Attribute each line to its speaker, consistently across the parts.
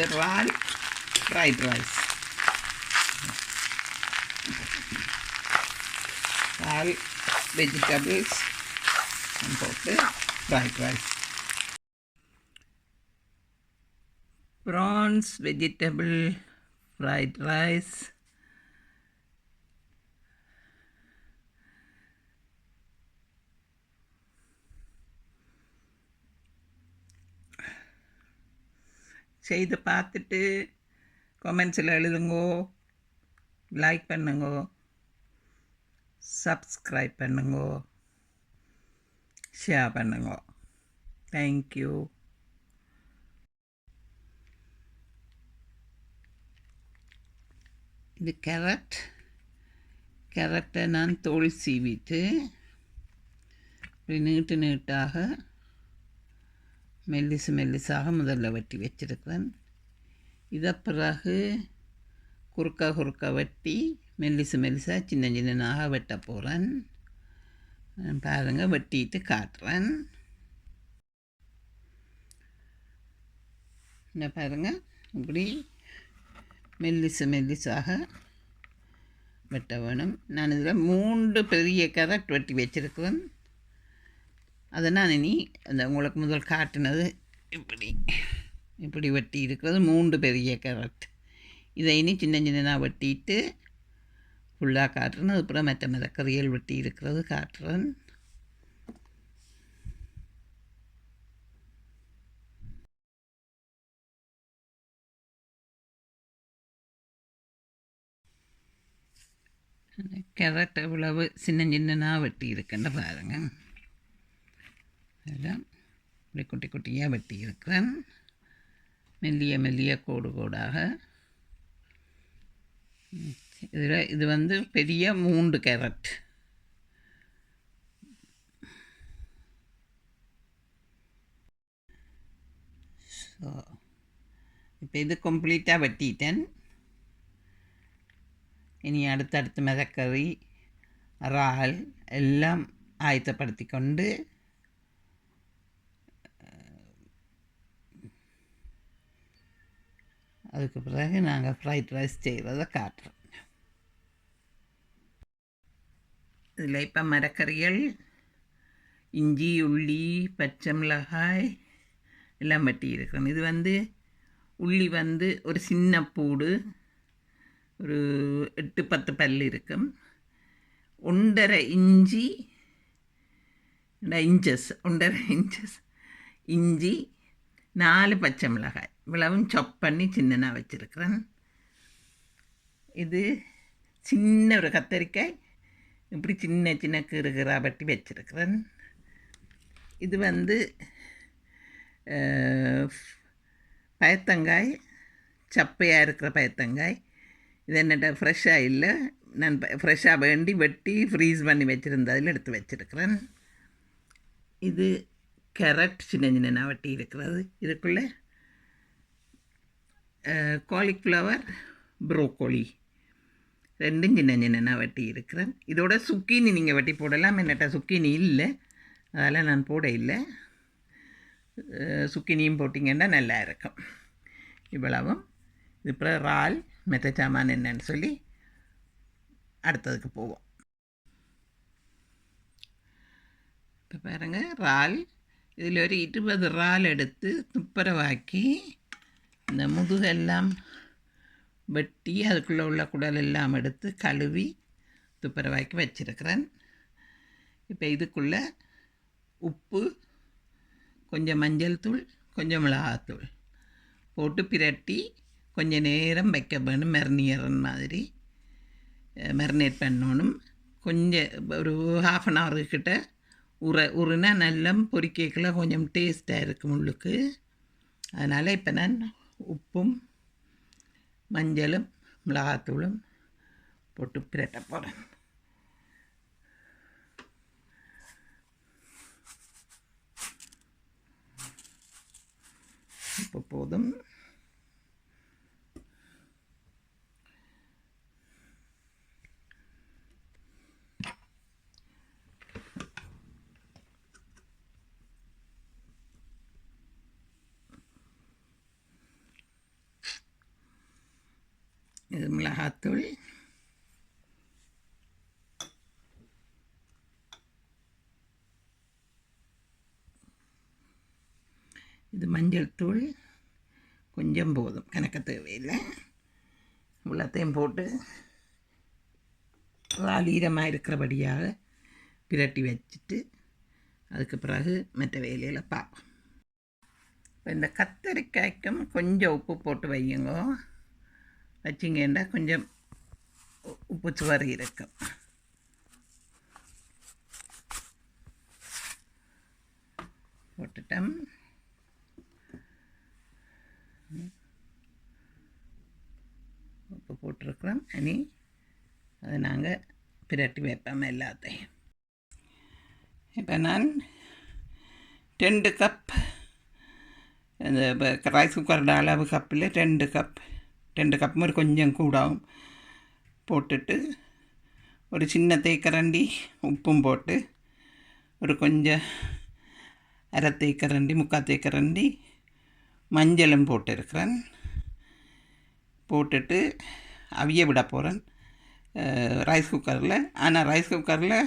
Speaker 1: இது இறால் fried rice. இறால் வெஜிடபிள்ஸ் போட்டு fried rice. Prawns vegetable fried rice. செய்து பார்த்துட்டு கமெண்ட்ஸில் எழுதுங்கோ, லைக் பண்ணுங்கோ, சப்ஸ்கிரைப் பண்ணுங்கோ, ஷேர் பண்ணுங்கோ. தேங்க்யூ. இது கேரட்டை நான் தோல் சீவிட்டு இப்படி நீட்டாக மெல்லிசாக முதல்ல வெட்டி வச்சிருக்கிறேன். இதை பிறகு குறுக்கா வெட்டி மெல்லிசாக சின்னதாக வெட்ட போகிறேன். பாருங்கள், வெட்டிட்டு காட்டுறேன். இந்த பாருங்கள், இப்படி மெல்லிசாக வெட்ட வேணும். நான் இதில் 3 பெரிய கேரட் வெட்டி வச்சிருக்கிறேன். அதை நான் இனி அந்த உங்களுக்கு முதல் காட்டினது இப்படி வெட்டி இருக்கிறது 3 பெரிய கேரட். இதை இனி சின்னதாக வெட்டிட்டு ஃபுல்லாக காட்டுறேன். அதுக்கப்புறம் மற்ற கறிகள் வெட்டி இருக்கிறது காட்டுறேன். கேரட் இவ்வளவு சின்னதாக வெட்டி இருக்குன்னு பாருங்கள். எல்லாம் இப்படி குட்டியாக வெட்டி இருக்கிறேன். மெல்லிய கோடாக. இது பெரிய 3 கேரட். ஸோ இப்போ இது கம்ப்ளீட்டாக வெட்டிட்டேன். இனி அடுத்தடுத்து மிதக்கறி, இறால் எல்லாம் ஆயத்தப்படுத்தி கொண்டு அதுக்கு பிறகு நாங்கள் ஃப்ரைட் ரைஸ் செய்கிறத காட்டுறோம். இதில் இப்போ மரக்கறிகள், இஞ்சி, உள்ளி, பச்சை மிளகாய் எல்லாம் வெட்டி இருக்கிறோம். இது உள்ளி ஒரு சின்ன பூடு, ஒரு 8-10 பல் இருக்கும். 1.5 இஞ்சி, 1.5 இன்ச்சஸ் இஞ்சி, 4 பச்சை மிளகாய் இவ்வளவும் சாப் பண்ணி சின்னதாக வச்சுருக்கிறேன். இது சின்ன ஒரு கத்தரிக்காய் இப்படி சின்ன கீறுகீறா வெட்டி வச்சுருக்கிறேன். இது பயத்தங்காய், சப்பையாக இருக்கிற பயத்தங்காய். இது என்னட்ட ஃப்ரெஷ்ஷாக இல்லை, நான் ஃப்ரெஷ்ஷாக வேண்டி வெட்டி ஃப்ரீஸ் பண்ணி வச்சுருந்ததில் எடுத்து வச்சுருக்கிறேன். இது கேரட் சின்ன வெட்டி இருக்கிறது. இதுக்குள்ளே காலிஃப்ளவர், ப்ரோக்கோலி 2 சின்ன வெட்டி இருக்கிறேன். இதோட சுக்கீனி நீங்கள் வெட்டி போடலாம். என்னட்ட சுக்கீனி இல்லை, அதெல்லாம் நான் போட இல்லை. சுக்கினியும் போட்டிங்கன்னா நல்லா இருக்கும். இவ்வளவும். இது அப்புறம் இறால் மெத்த சாமான் என்னன்னு சொல்லி அடுத்ததுக்கு போவோம். இப்போ பாருங்கள், இறால் இதில் ஒரு 20 இறால் எடுத்து துப்புரவாக்கி இந்த முதுகெல்லாம் வெட்டி அதுக்குள்ளே உள்ள குடல் எல்லாம் எடுத்து கழுவி துப்புரவாக்கி வச்சிருக்கிறேன். இப்போ இதுக்குள்ளே உப்பு, கொஞ்சம் மஞ்சள் தூள், கொஞ்சம் மிளகாத்தூள் போட்டு பிரட்டி கொஞ்சம் நேரம் வைக்க வேணும். மாதிரி மெரினேட் பண்ணணும். கொஞ்சம் ஒரு 1/2 அன் ஹவர் கிட்ட உருனா நல்லா பொரிக்கல கொஞ்சம் டேஸ்ட்டாக இருக்கும் உள்ளுக்கு. அதனால் இப்போ நான் உப்பும் மஞ்சளும் மிளகாத்தூளும் போட்டு பிரட்ட போகிறேன். இப்போ போதும். இது மிளகாத்தூள், இது மஞ்சள் தூள், கொஞ்சம் போதும், கணக்க தேவையில்லை. இவ்வளோத்தையும் போட்டு ஈரமாக இருக்கிறபடியாக பிரட்டி வச்சுட்டு அதுக்கு பிறகு மற்ற வேலையில் பார்ப்போம். இப்போ இந்த கத்தரிக்காய்க்கும் கொஞ்சம் உப்பு போட்டு வையுங்க. வச்சிங்கன்னா கொஞ்சம் உப்பு சுவர் இருக்கும். போட்டுட்டோம். உப்பு போட்டிருக்கிறோம். இனி அதை நாங்கள் பிரட்டி வைப்போம் எல்லாத்தையும். இப்போ நான் 2 கப் இந்த ரைஸ் குக்கரோட அளவு கப்பில் 2 கப் மாதிரி கொஞ்சம் கூடாகும் போட்டுட்டு ஒரு சின்ன தேக்கரண்டி உப்பும் போட்டு ஒரு கொஞ்சம் அரை தேக்கரண்டி 3/4 தேக்கரண்டி மஞ்சளும் போட்டிருக்கிறேன். போட்டுட்டு அவிய விட போகிறேன் ரைஸ் குக்கரில். ஆனால் ரைஸ் குக்கரில்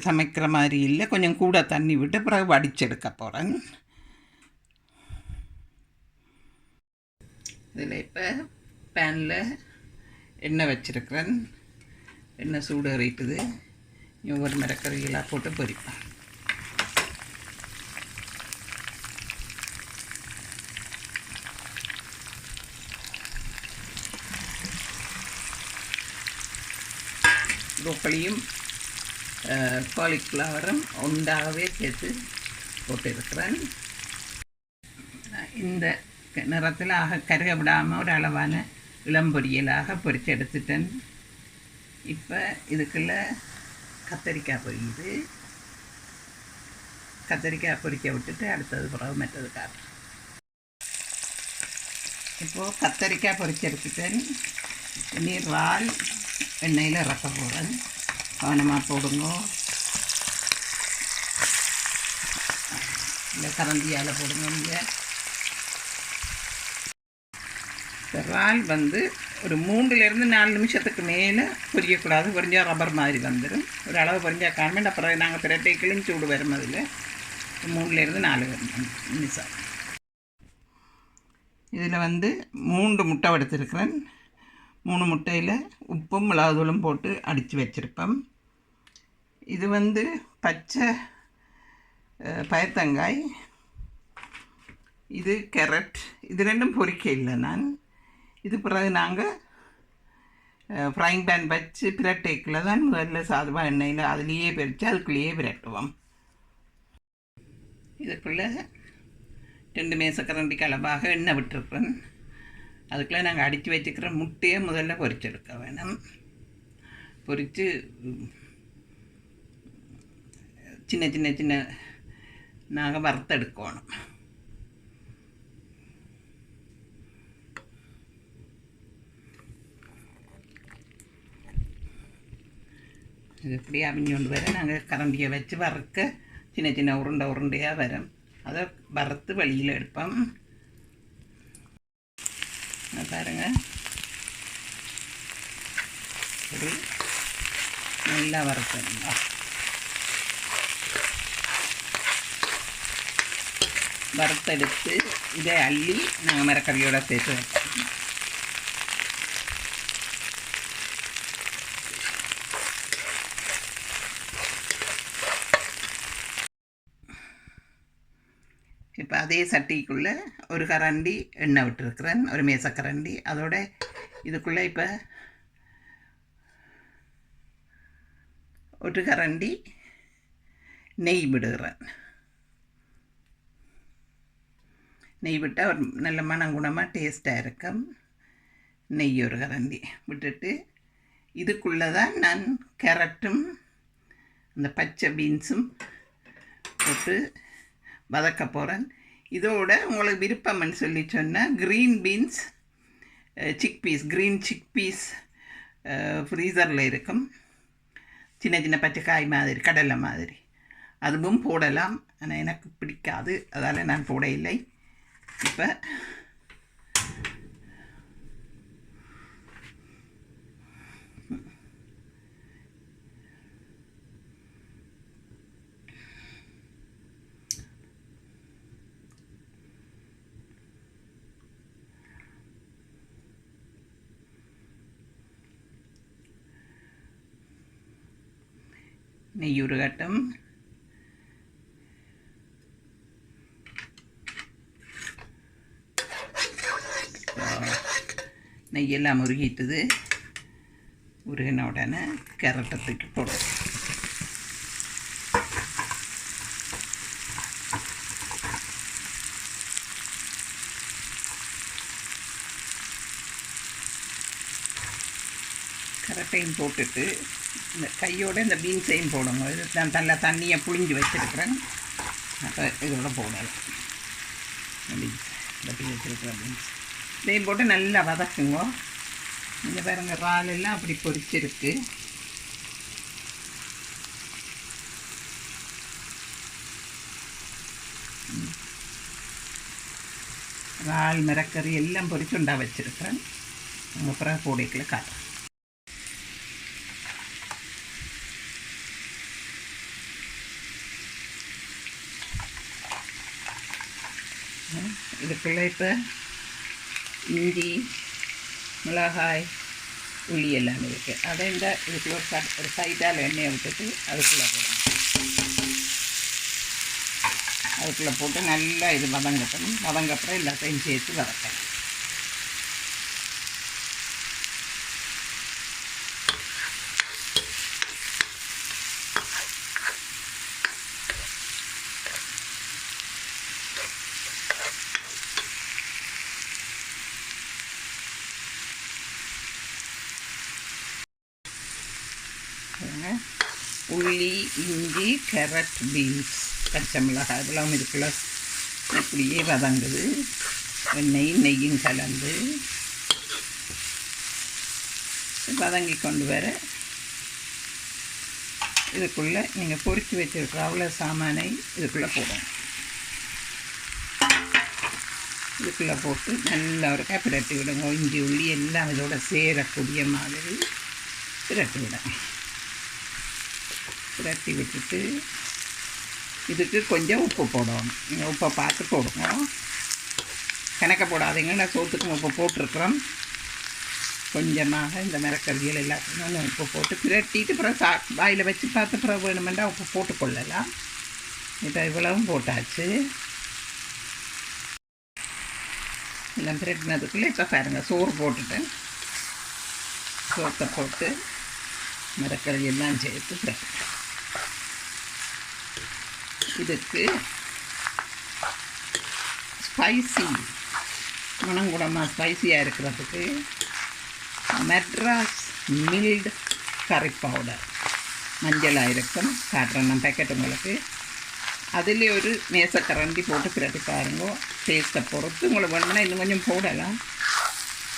Speaker 1: சமைக்கிற மாதிரி இல்லை, கொஞ்சம் கூட தண்ணி விட்டு பிறகு வடிச்செடுக்க போகிறேன். இதில் இப்போ பேனில் எண்ணெய் வச்சுருக்கிறேன். எண்ணெய் சூடு ஏறிட்டுது. ஒவ்வொரு மிரக்கறிகளாக போட்டு பொரிப்பேன். ப்ரோக்கலியும் காலிஃப்ளவரும் ஒன்றாகவே சேர்த்து போட்டிருக்கிறேன். இந்த நிறத்தில் கருக விடாமல் ஒரு அளவான இளம்பொரியலாக பொரித்து எடுத்துட்டேன். இப்போ இதுக்குள்ள கத்தரிக்காய் பொரியுது. கத்தரிக்காய் பொரிக்க விட்டுட்டு அடுத்தது பிறகு மற்றது காட்டுறேன். இப்போது கத்தரிக்காய் பொரிச்சு எடுத்துட்டேன். இறால் எண்ணெயில் இறக்க போகிறேன். கவனமாக போடுங்க. இல்லை கரண்டியால் போடுங்க. நீங்கள் இறால் ஒரு 3-4 நிமிஷத்துக்கு மேலே பொரியக்கூடாது. பொரிஞ்சால் ரப்பர் மாதிரி வந்துடும். ஒரு அளவு பொரிஞ்சா காரணம் அப்புறம் நாங்கள் பிரட்டை கிழிஞ்சு சூடு வரும். அதில் 3-4 நிமிஷம். இதில் 3 முட்டை எடுத்துருக்கிறேன். 3 முட்டையில் உப்பும் மிளகாத்தூளும் போட்டு அடித்து வச்சுருப்பேன். இது பச்சை பயத்தங்காய், இது கேரட். இது ரெண்டும் பொரிக்க இல்லை நான். இது பிறகு நாங்கள் ஃப்ரைங் பேன் வச்சு பிரட்டைக்குள்ளே தான் முதல்ல சாதமாக எண்ணெயில் அதுலேயே பறித்து அதுக்குள்ளேயே பிரட்டுவோம். இதுக்குள்ளே 2 மேசக்கரண்டிக்கு அளவாக எண்ணெய் விட்டுருப்பேன். அதுக்குள்ளே நாங்கள் அடித்து வச்சுக்கிற முட்டையை முதல்ல பொரிச்செடுக்க வேணும். பொரித்து சின்ன நாங்கள் வறுத்தெடுக்கணும். இது இப்படி அவிஞ்சோண்டு வர நாங்கள் கரண்டியை வச்சு வறுக்க சின்ன உருண்டையாக வரும். அதை வறுத்து வெளியில் எடுப்போம். பாருங்க, ஒரு நல்லா வறுத்தா வறுத்தெடுத்து இதை அள்ளி நாங்கள் மிரக்கறியோட சேர்த்து வைப்போம். இப்போ அதே சட்டிக்குள்ளே ஒரு கரண்டி எண்ணெய் விட்டுருக்குறேன், ஒரு மேசக்கரண்டி. அதோட இதுக்குள்ளே இப்போ ஒரு கரண்டி நெய் விடுகிறேன். நெய் விட்டால் ஒரு நல்ல மணங்குணமாக டேஸ்ட்டாக இருக்கும். நெய் ஒரு கரண்டி விட்டுட்டு இதுக்குள்ளே தான் நான் கேரட்டும் அந்த பச்சை பீன்ஸும் போட்டு வதக்க போகிறேன். இதோட உங்களுக்கு விருப்பம்னு சொல்லி சொன்னால் green beans green chick peas ஃப்ரீசரில் இருக்கும். சின்ன பச்சை காய் மாதிரி, கடலை மாதிரி, அதுவும் போடலாம். ஆனால் எனக்கு பிடிக்காது, அதால் நான் போட இல்லை. இப்போ நெய் உருகட்டும். நெய்யெல்லாம் உருகிட்டுது. உருகின உடனே கேரட்டை தூக்கி போடும். கேரட்டையும் போட்டுட்டு இந்த கையோடு இந்த பீன்ஸையும் போடுங்க. இது நான் நல்லா தண்ணியை புழிஞ்சு வச்சுருக்கிறேன். அப்போ இதோட போடலாம். பீன்ஸ் வட்டி வச்சுருக்கிற பீன்ஸ் இதையும் போட்டு நல்லா வதக்குங்க. இந்த பாருங்க இறாலெல்லாம் அப்படி பொரிச்சிருக்கு. இறால் மிரக்கறி எல்லாம் பொரிச்சுண்டா வச்சுருக்கிறேன். அப்புறம் கூடைக்குள்ள காட்டுறேன். இதுக்குள்ளே இப்போ இஞ்சி, மிளகாய், உள்ளி எல்லாம் இருக்குது. அதை இந்த இதுக்குள்ள ஒரு சைடால் எண்ணெயை விட்டுட்டு அதுக்குள்ளே போடணும். அதுக்குள்ளே போட்டு நல்லா இது வதங்கட்டும். வதங்கப்புறம் எல்லாத்தையும் சேர்த்து வதக்கணும். உள்ளி, இஞ்சி, கேரட், பீன்ஸ், பச்சை மிளகாய் இதெல்லாம் இதுக்குள்ள இப்படியே வதங்குது. நெய்யும் கலந்து வதங்கி கொண்டு வர இதுக்குள்ளே நீங்கள் பொரித்து வச்சுருக்கிற அவ்வளோ சாமானை இதுக்குள்ளே போடணும். இதுக்குள்ளே போட்டு நல்லா ஒரு பிரட்டி விடுங்க. இஞ்சி, உள்ளி எல்லாம் இதோட சேரக்கூடிய மாதிரி பிரட்டி விடுங்க. பிரட்டி விட்டுட்டு இதுக்கு கொஞ்சம் உப்பு போடணும். நீங்கள் உப்பை பார்த்து போடுங்க. கணக்க போடாதீங்க. நான் சோத்துக்கும் உப்பு போட்டிருக்கிறோம். கொஞ்சமாக இந்த மிரக்கறிகள் எல்லாத்துக்கும் உப்பு போட்டு பிரட்டிட்டு அப்புறம் வாயில் வச்சு பார்த்து அப்புறம் வேணுமெண்டா உப்பு போட்டுக்கொள்ளலாம். இப்போ இவ்வளவும் போட்டாச்சு. எல்லாம் பிரட்டினதுக்குள்ளே இப்போ பாருங்கள் சோறு போட்டுட்டேன். சோத்தை போட்டு மிரக்கறி எல்லாம் சேர்த்து பிரட்டி இதுக்கு ஸ்பைசி மணங்குடமாக ஸ்பைசியாக இருக்கிறதுக்கு மெட்ராஸ் மில்டு கறி பவுடர் மஞ்சளாக இருக்கும். காட்டுறேன் நான் பேக்கெட் உங்களுக்கு. அதில் ஒரு மேசக்கரண்டி போட்டு பிரட்டி பாருங்க. டேஸ்ட்டை பொறுத்து உங்களுக்கு வேணும்னா இன்னும் கொஞ்சம் போடலாம்.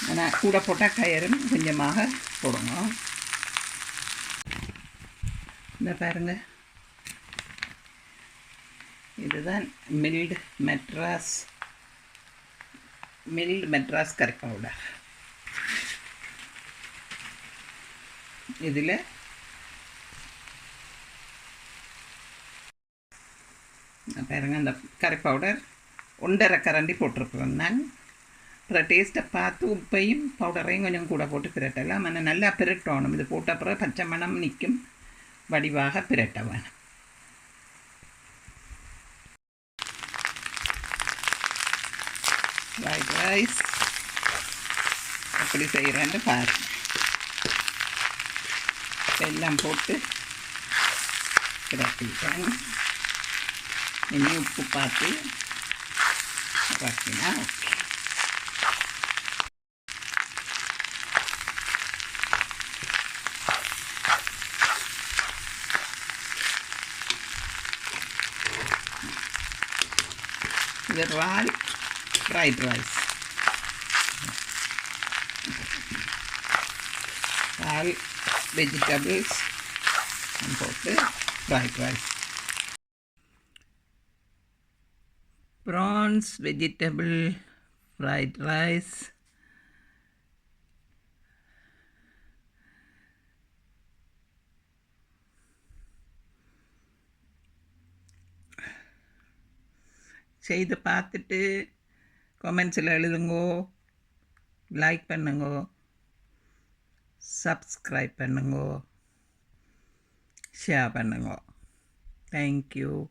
Speaker 1: ஆனால் கூட போட்டால் கயரும் கொஞ்சமாக போடுங்க. இந்த பாருங்கள், இதுதான் மில்டு மெட்ராஸ் கறி பவுடர். இதில் பாருங்கள், அந்த கறி பவுடர் 1.5 கரண்டி போட்டிருக்கிறேன் நான். அப்புறம் டேஸ்ட்டை பார்த்து உப்பையும் பவுடரையும் கொஞ்சம் கூட போட்டு பிரட்டலாம். ஆனால் நல்லா பிரட்டணும். இது போட்ட அப்புறம் பச்சை மணம் நிற்கும் வடிவாக பிரட்ட வேணும். ஃப்ரைட் ரைஸ் எப்படி செய்கிறேன்னு பாருங்கள். எல்லாம் போட்டு பிரட்டிட்டேன். இனி உப்பு பார்த்து ரக்கினா ஓகே. இது இறால் ஃப்ரைட் ரைஸ். இறால் வெஜிடபிள்ஸ் போட்டு fried rice. Prawns vegetable fried rice. செய்து பார்த்துட்டு கமெண்ட்ஸில் எழுதுங்கோ, லைக் பண்ணுங்கோ, சப்ஸ்கிரைப் பண்ணுங்கோ, ஷேர் பண்ணுங்க. தேங்க்யூ.